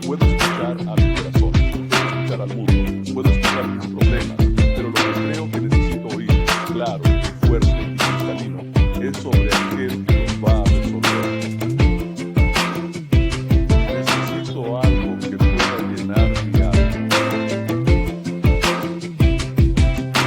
Puedo escuchar a mi corazón, puedo escuchar al mundo, puedo escuchar mis problemas, pero lo que creo que necesito oír, claro, fuerte y cristalino, es sobre aquel que nos va a resolver. Necesito algo que pueda llenar mi alma.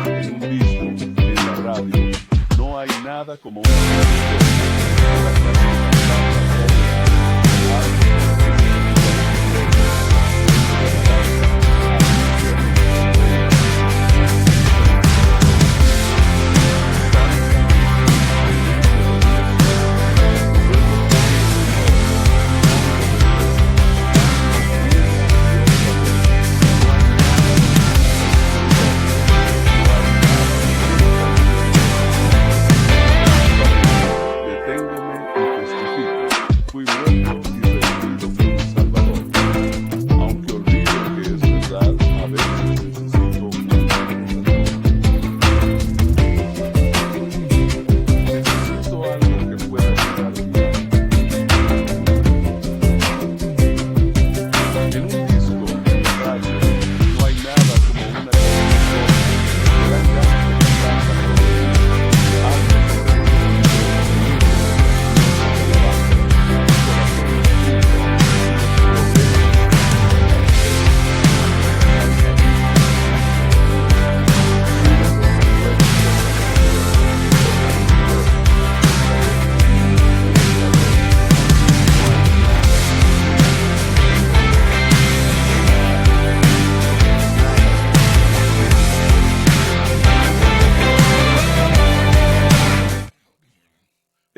En un disco, en la radio, no hay nada como una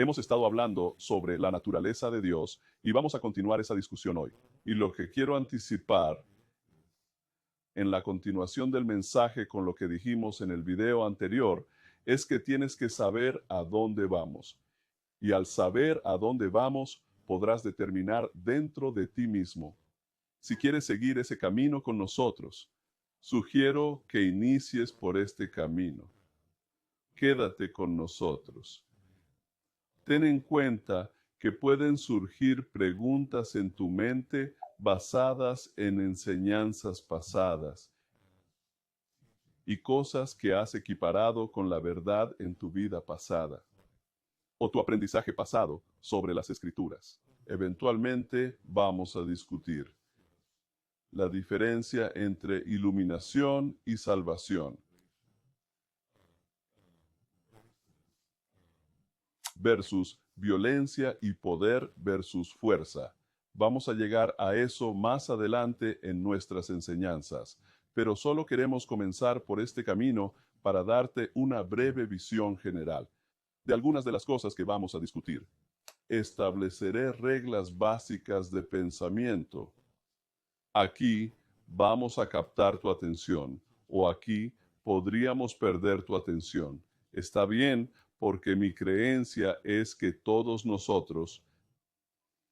Hemos estado hablando sobre la naturaleza de Dios y vamos a continuar esa discusión hoy. Y lo que quiero anticipar en la continuación del mensaje con lo que dijimos en el video anterior es que tienes que saber a dónde vamos. Y al saber a dónde vamos, podrás determinar dentro de ti mismo si quieres seguir ese camino con nosotros. Sugiero que inicies por este camino. Quédate con nosotros. Ten en cuenta que pueden surgir preguntas en tu mente basadas en enseñanzas pasadas y cosas que has equiparado con la verdad en tu vida pasada o tu aprendizaje pasado sobre las Escrituras. Eventualmente vamos a discutir la diferencia entre iluminación y salvación versus violencia y poder versus fuerza. Vamos a llegar a eso más adelante en nuestras enseñanzas, pero solo queremos comenzar por este camino para darte una breve visión general de algunas de las cosas que vamos a discutir. Estableceré reglas básicas de pensamiento. Aquí vamos a captar tu atención, o aquí podríamos perder tu atención. Está bien, porque mi creencia es que todos nosotros,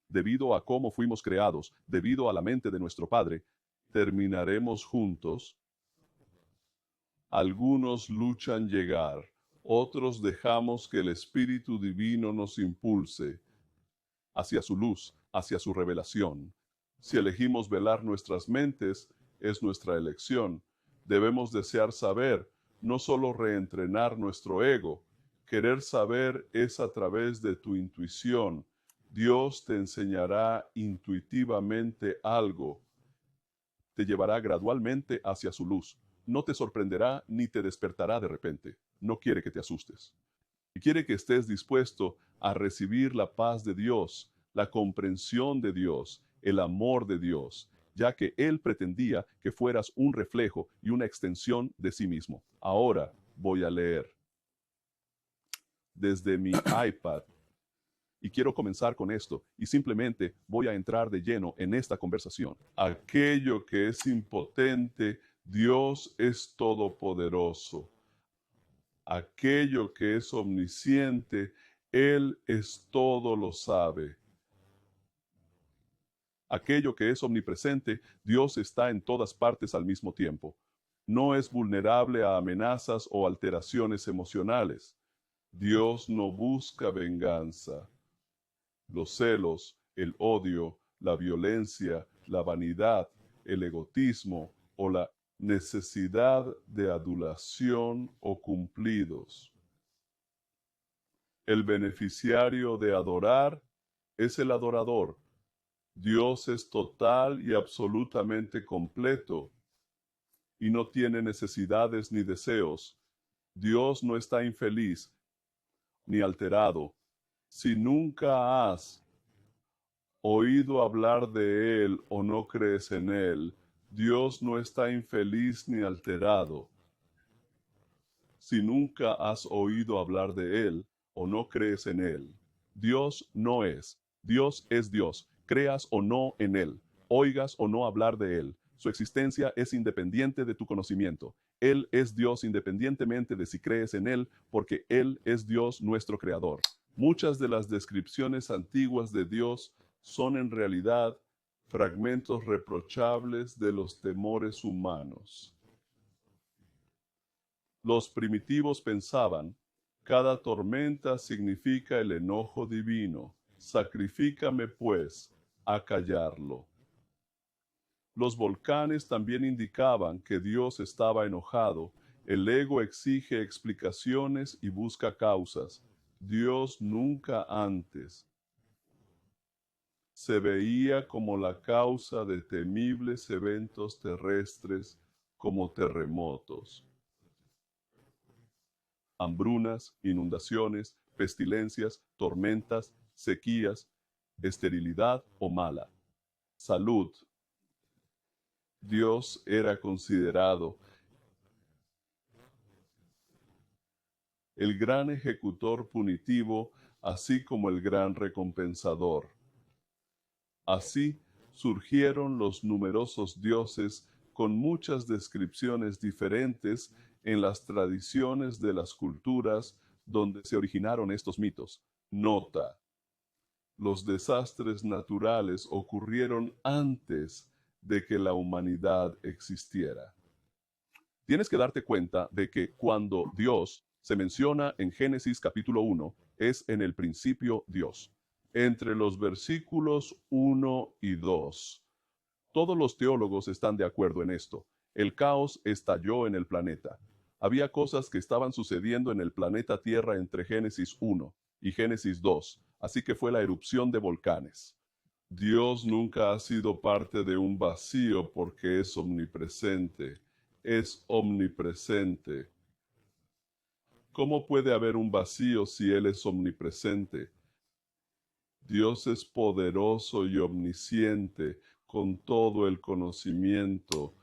debido a cómo fuimos creados, debido a la mente de nuestro Padre, terminaremos juntos. Algunos luchan llegar, otros dejamos que el Espíritu Divino nos impulse hacia su luz, hacia su revelación. Si elegimos velar nuestras mentes, es nuestra elección. Debemos desear saber, no solo reentrenar nuestro ego. Querer saber es a través de tu intuición. Dios te enseñará intuitivamente algo. Te llevará gradualmente hacia su luz. No te sorprenderá ni te despertará de repente. No quiere que te asustes. Y quiere que estés dispuesto a recibir la paz de Dios, la comprensión de Dios, el amor de Dios, ya que Él pretendía que fueras un reflejo y una extensión de sí mismo. Ahora voy a leer desde mi iPad. Y quiero comenzar con esto, y simplemente voy a entrar de lleno en esta conversación. Aquello que es impotente, Dios es todopoderoso. Aquello que es omnisciente, Él es todo lo sabe. Aquello que es omnipresente, Dios está en todas partes al mismo tiempo. No es vulnerable a amenazas o alteraciones emocionales. Dios no busca venganza. Los celos, el odio, la violencia, la vanidad, el egoísmo o la necesidad de adulación o cumplidos. El beneficiario de adorar es el adorador. Dios es total y absolutamente completo y no tiene necesidades ni deseos. Dios no está infeliz ni alterado. Si nunca has oído hablar de Él o no crees en Él, Dios no está infeliz ni alterado. Si nunca has oído hablar de Él o no crees en Él, Dios no es. Dios es Dios, creas o no en Él, oigas o no hablar de Él. Su existencia es independiente de tu conocimiento. Él es Dios independientemente de si crees en Él, porque Él es Dios nuestro Creador. Muchas de las descripciones antiguas de Dios son en realidad fragmentos reprochables de los temores humanos. Los primitivos pensaban, cada tormenta significa el enojo divino, sacrifícame pues a callarlo. Los volcanes también indicaban que Dios estaba enojado. El ego exige explicaciones y busca causas. Dios nunca antes se veía como la causa de temibles eventos terrestres como terremotos, hambrunas, inundaciones, pestilencias, tormentas, sequías, esterilidad o mala salud. Dios era considerado el gran ejecutor punitivo, así como el gran recompensador. Así surgieron los numerosos dioses con muchas descripciones diferentes en las tradiciones de las culturas donde se originaron estos mitos. Nota: los desastres naturales ocurrieron antes de que la humanidad existiera. Tienes que darte cuenta de que cuando Dios se menciona en Génesis capítulo 1, es en el principio Dios. Entre los versículos 1 y 2, todos los teólogos están de acuerdo en esto. El caos estalló en el planeta. Había cosas que estaban sucediendo en el planeta Tierra entre Génesis 1 y Génesis 2, así que fue la erupción de volcanes. Dios nunca ha sido parte de un vacío porque es omnipresente. Es omnipresente. ¿Cómo puede haber un vacío si Él es omnipresente? Dios es poderoso y omnisciente, con todo el conocimiento.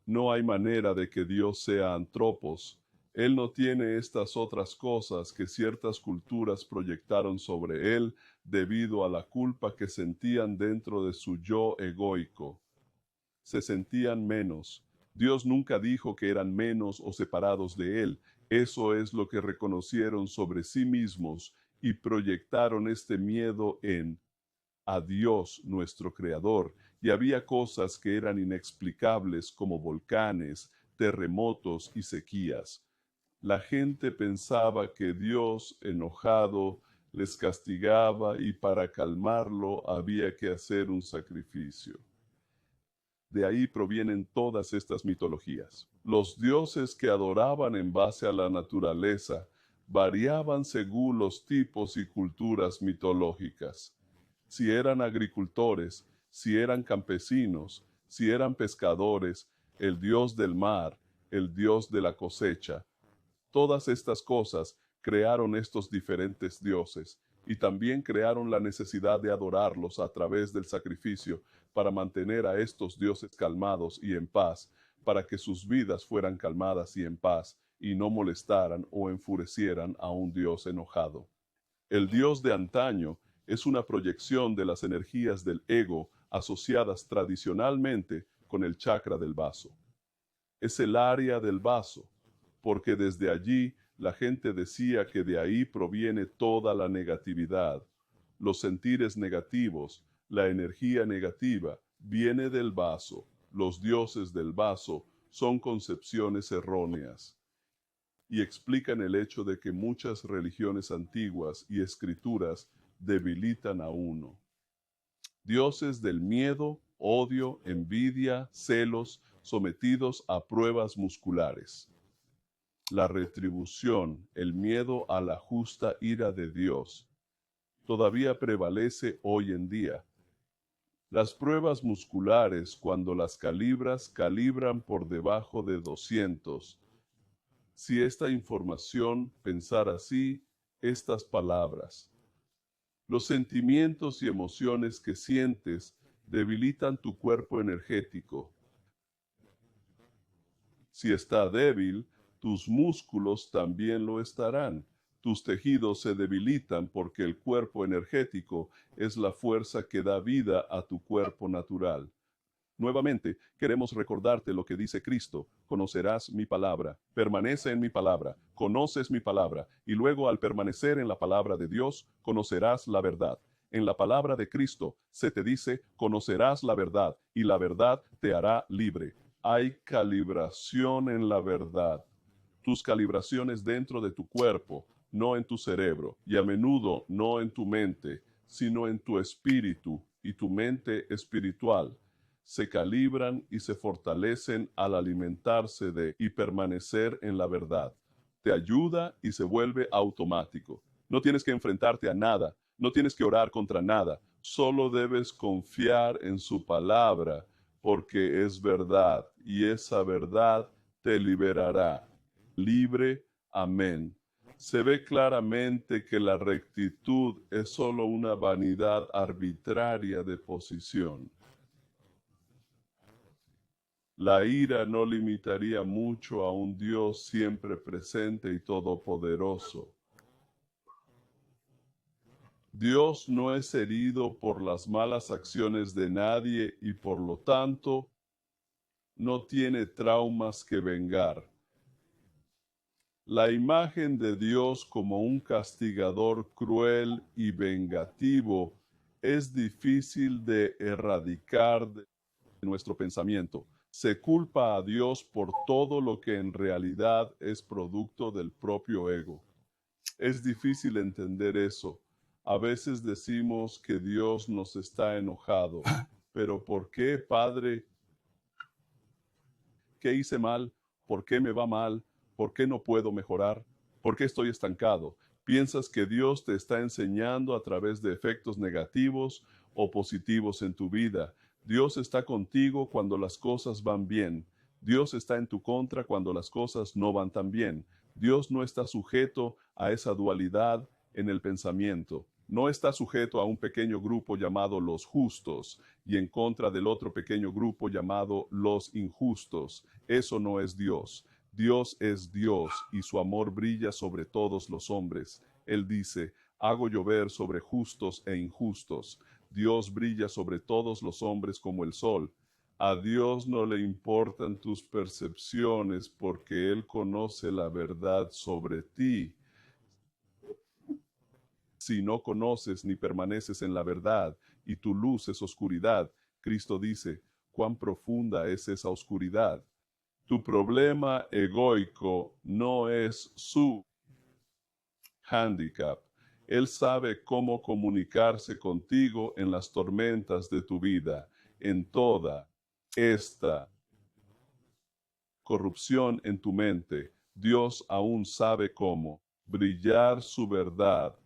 No hay manera de que Dios sea antropos. Él no tiene estas otras cosas que ciertas culturas proyectaron sobre Él debido a la culpa que sentían dentro de su yo egoico. Se sentían menos. Dios nunca dijo que eran menos o separados de Él. Eso es lo que reconocieron sobre sí mismos y proyectaron este miedo a Dios nuestro Creador, y había cosas que eran inexplicables como volcanes, terremotos y sequías. La gente pensaba que Dios, enojado, les castigaba y para calmarlo había que hacer un sacrificio. De ahí provienen todas estas mitologías. Los dioses que adoraban en base a la naturaleza variaban según los tipos y culturas mitológicas. Si eran agricultores, si eran campesinos, si eran pescadores, el dios del mar, el dios de la cosecha. Todas estas cosas crearon estos diferentes dioses y también crearon la necesidad de adorarlos a través del sacrificio para mantener a estos dioses calmados y en paz, para que sus vidas fueran calmadas y en paz y no molestaran o enfurecieran a un Dios enojado. El Dios de antaño es una proyección de las energías del ego asociadas tradicionalmente con el chakra del vaso. Es el área del vaso, porque desde allí la gente decía que de ahí proviene toda la negatividad. Los sentires negativos, la energía negativa, viene del vaso. Los dioses del vaso son concepciones erróneas. y explican el hecho de que muchas religiones antiguas y escrituras debilitan a uno. Dioses del miedo, odio, envidia, celos, sometidos a pruebas musculares. La retribución, el miedo a la justa ira de Dios, todavía prevalece hoy en día. Las pruebas musculares, cuando las calibran por debajo de 200. Si esta información pensara así, estas palabras. Los sentimientos y emociones que sientes debilitan tu cuerpo energético. Si está débil, tus músculos también lo estarán. Tus tejidos se debilitan porque el cuerpo energético es la fuerza que da vida a tu cuerpo natural. Nuevamente, queremos recordarte lo que dice Cristo: conocerás mi palabra, permanece en mi palabra, conoces mi palabra, y luego al permanecer en la palabra de Dios, conocerás la verdad. En la palabra de Cristo se te dice: conocerás la verdad, y la verdad te hará libre. Hay calibración en la verdad. Tus calibraciones dentro de tu cuerpo, no en tu cerebro, y a menudo no en tu mente, sino en tu espíritu y tu mente espiritual, se calibran y se fortalecen al alimentarse de y permanecer en la verdad. Te ayuda y se vuelve automático. No tienes que enfrentarte a nada, no tienes que orar contra nada, solo debes confiar en su palabra, porque es verdad, y esa verdad te liberará. Libre, amén. Se ve claramente que la rectitud es solo una vanidad arbitraria de posición. La ira no limitaría mucho a un Dios siempre presente y todopoderoso. Dios no es herido por las malas acciones de nadie y por lo tanto no tiene traumas que vengar. La imagen de Dios como un castigador cruel y vengativo es difícil de erradicar de nuestro pensamiento. Se culpa a Dios por todo lo que en realidad es producto del propio ego. Es difícil entender eso. A veces decimos que Dios nos está enojado. Pero ¿por qué, Padre? ¿Qué hice mal? ¿Por qué me va mal? ¿Por qué no puedo mejorar? ¿Por qué estoy estancado? ¿Piensas que Dios te está enseñando a través de efectos negativos o positivos en tu vida? Dios está contigo cuando las cosas van bien. Dios está en tu contra cuando las cosas no van tan bien. Dios no está sujeto a esa dualidad en el pensamiento. No está sujeto a un pequeño grupo llamado los justos y en contra del otro pequeño grupo llamado los injustos. Eso no es Dios. Dios es Dios y su amor brilla sobre todos los hombres. Él dice: hago llover sobre justos e injustos. Dios brilla sobre todos los hombres como el sol. A Dios no le importan tus percepciones porque Él conoce la verdad sobre ti. Si no conoces ni permaneces en la verdad y tu luz es oscuridad, Cristo dice: ¿cuán profunda es esa oscuridad? Tu problema egoico no es su handicap. Él sabe cómo comunicarse contigo en las tormentas de tu vida, en toda esta corrupción en tu mente. Dios aún sabe cómo brillar su verdad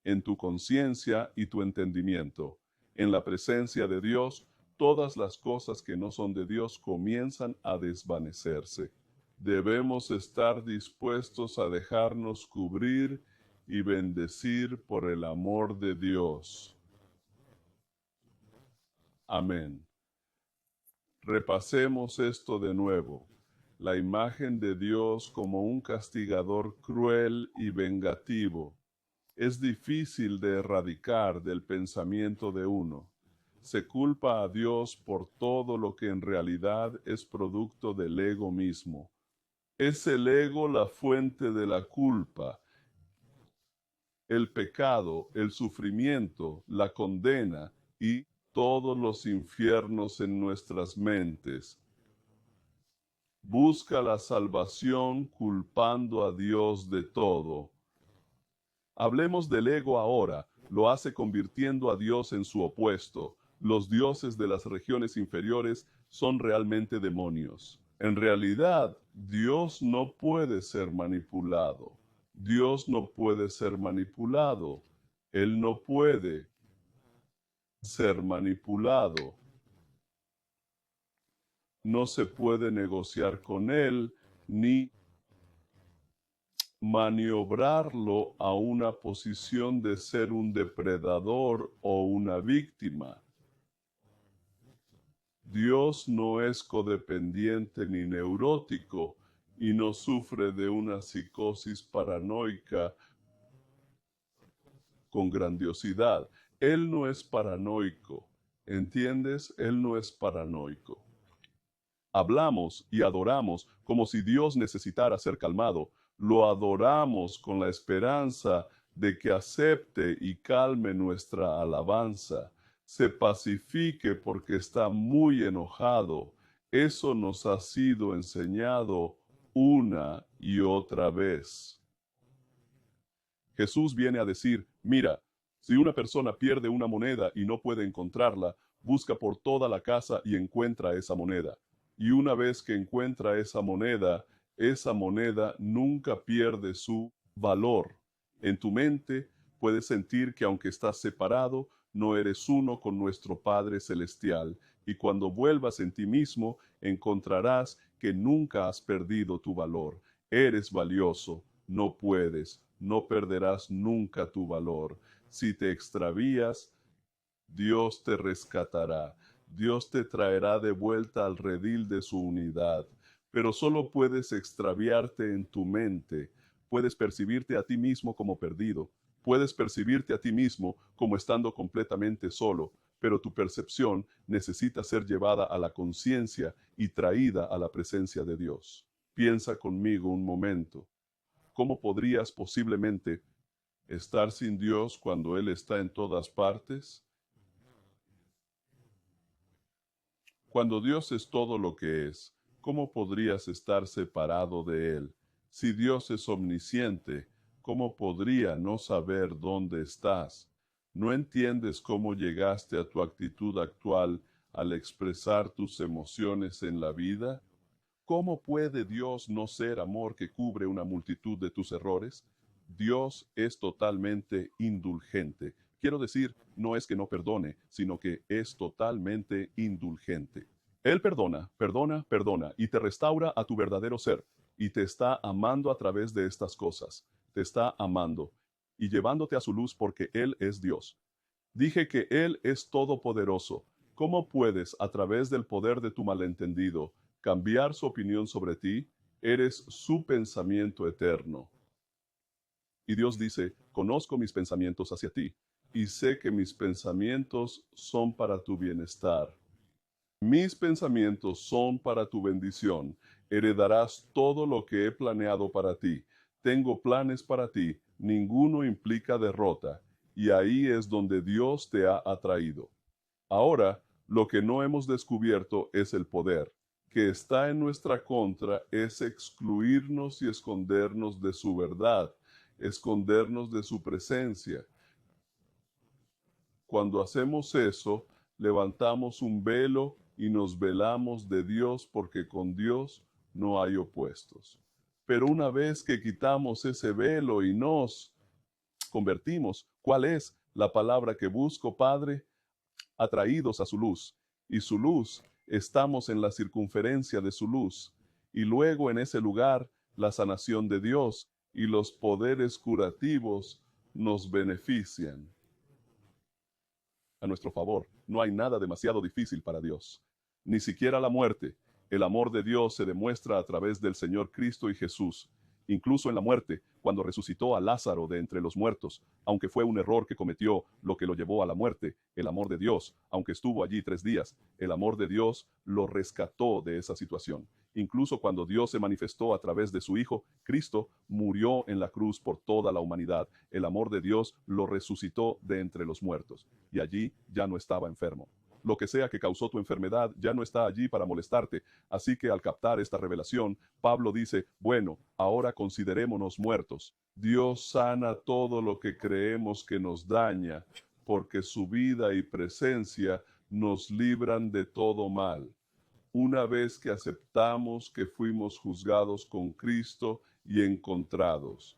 en tu conciencia y tu entendimiento. En la presencia de Dios, todas las cosas que no son de Dios comienzan a desvanecerse. Debemos estar dispuestos a dejarnos cubrir y bendecir por el amor de Dios. Amén. Repasemos esto de nuevo. La imagen de Dios como un castigador cruel y vengativo es difícil de erradicar del pensamiento de uno. Se culpa a Dios por todo lo que en realidad es producto del ego mismo. Es el ego la fuente de la culpa, el pecado, el sufrimiento, la condena y todos los infiernos en nuestras mentes. busca la salvación culpando a Dios de todo. Hablemos del ego ahora. Lo hace convirtiendo a Dios en su opuesto. Los dioses de las regiones inferiores son realmente demonios. En realidad, Dios no puede ser manipulado. Dios no puede ser manipulado. Él no puede ser manipulado. No se puede negociar con Él ni maniobrarlo a una posición de ser un depredador o una víctima. Dios no es codependiente ni neurótico y no sufre de una psicosis paranoica con grandiosidad. Él no es paranoico, ¿entiendes? Él no es paranoico. Hablamos y adoramos como si Dios necesitara ser calmado. Lo adoramos con la esperanza de que acepte y calme nuestra alabanza. Se pacifique porque está muy enojado. Eso nos ha sido enseñado una y otra vez. Jesús viene a decir, mira, si una persona pierde una moneda y no puede encontrarla, busca por toda la casa y encuentra esa moneda. Y una vez que encuentra esa moneda nunca pierde su valor. En tu mente puedes sentir que aunque estás separado, no eres uno con nuestro Padre Celestial. Y cuando vuelvas en ti mismo, encontrarás que nunca has perdido tu valor. Eres valioso, no perderás nunca tu valor. Si te extravías, Dios te rescatará. Dios te traerá de vuelta al redil de su unidad. Pero solo puedes extraviarte en tu mente. Puedes percibirte a ti mismo como perdido. Puedes percibirte a ti mismo como estando completamente solo. Pero tu percepción necesita ser llevada a la conciencia y traída a la presencia de Dios. Piensa conmigo un momento. ¿Cómo podrías posiblemente estar sin Dios cuando Él está en todas partes? Cuando Dios es todo lo que es, ¿cómo podrías estar separado de Él? Si Dios es omnisciente, ¿cómo podría no saber dónde estás? ¿No entiendes cómo llegaste a tu actitud actual al expresar tus emociones en la vida? ¿Cómo puede Dios no ser amor que cubre una multitud de tus errores? Dios es totalmente indulgente. Quiero decir, no es que no perdone, sino que es totalmente indulgente. Él perdona, perdona, perdona, y te restaura a tu verdadero ser, y te está amando a través de estas cosas. Te está amando y llevándote a su luz porque Él es Dios. Dije que Él es todopoderoso. ¿Cómo puedes, a través del poder de tu malentendido, cambiar su opinión sobre ti? Eres su pensamiento eterno. Y Dios dice, conozco mis pensamientos hacia ti, y sé que mis pensamientos son para tu bienestar. Mis pensamientos son para tu bendición. Heredarás todo lo que he planeado para ti. Tengo planes para ti. Ninguno implica derrota. Y ahí es donde Dios te ha atraído. Ahora, lo que no hemos descubierto es el poder, que está en nuestra contra, es excluirnos y escondernos de su verdad, escondernos de su presencia. Cuando hacemos eso, levantamos un velo y nos velamos de Dios porque con Dios no hay opuestos. Pero una vez que quitamos ese velo y nos convertimos, ¿cuál es la palabra que busco, Padre? Atraídos a su luz, y su luz, estamos en la circunferencia de su luz, y luego en ese lugar la sanación de Dios y los poderes curativos nos benefician. A nuestro favor, no hay nada demasiado difícil para Dios, ni siquiera la muerte. El amor de Dios se demuestra a través del Señor Cristo y Jesús. Incluso en la muerte, cuando resucitó a Lázaro de entre los muertos, aunque fue un error que cometió lo que lo llevó a la muerte, el amor de Dios, aunque estuvo allí 3 días, el amor de Dios lo rescató de esa situación. Incluso cuando Dios se manifestó a través de su Hijo, Cristo murió en la cruz por toda la humanidad. El amor de Dios lo resucitó de entre los muertos, y allí ya no estaba enfermo. Lo que sea que causó tu enfermedad ya no está allí para molestarte. Así que al captar esta revelación, Pablo dice, bueno, ahora considerémonos muertos. Dios sana todo lo que creemos que nos daña, porque su vida y presencia nos libran de todo mal. Una vez que aceptamos que fuimos juzgados con Cristo y encontrados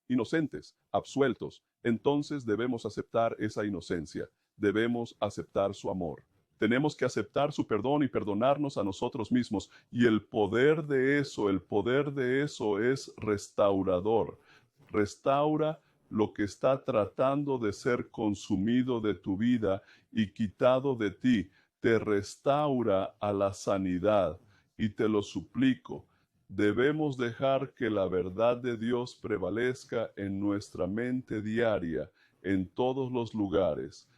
inocentes, absueltos, entonces debemos aceptar esa inocencia, debemos aceptar su amor. Tenemos que aceptar su perdón y perdonarnos a nosotros mismos. Y el poder de eso es restaurador. Restaura lo que está tratando de ser consumido de tu vida y quitado de ti. Te restaura a la sanidad. Y te lo suplico, debemos dejar que la verdad de Dios prevalezca en nuestra mente diaria, en todos los lugares.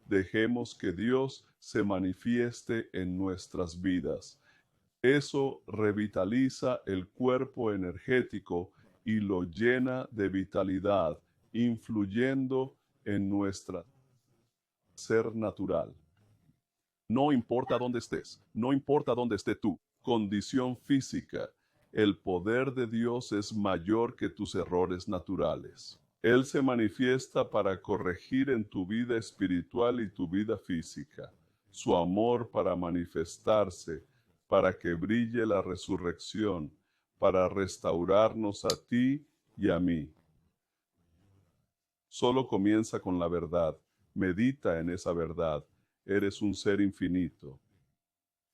Dejemos que Dios se manifieste en nuestras vidas. Eso revitaliza el cuerpo energético y lo llena de vitalidad, influyendo en nuestro ser natural. No importa dónde estés, no importa dónde esté tu condición física, el poder de Dios es mayor que tus errores naturales. Él se manifiesta para corregir en tu vida espiritual y tu vida física, su amor para manifestarse, para que brille la resurrección, para restaurarnos a ti y a mí. Solo comienza con la verdad, medita en esa verdad. Eres un ser infinito.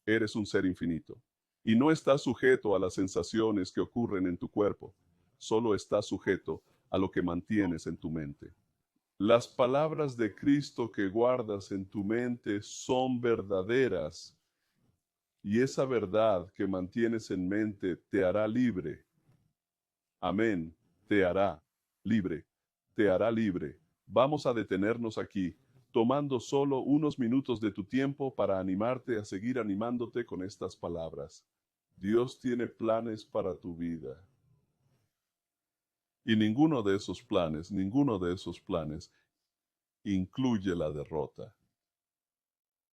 Eres un ser infinito. Y no estás sujeto a las sensaciones que ocurren en tu cuerpo. Solo estás sujeto a lo que mantienes en tu mente. Las palabras de Cristo que guardas en tu mente son verdaderas. Y esa verdad que mantienes en mente te hará libre. Amén. Te hará libre. Te hará libre. Vamos a detenernos aquí, tomando solo unos minutos de tu tiempo para animarte a seguir animándote con estas palabras. Dios tiene planes para tu vida. Y ninguno de esos planes incluye la derrota.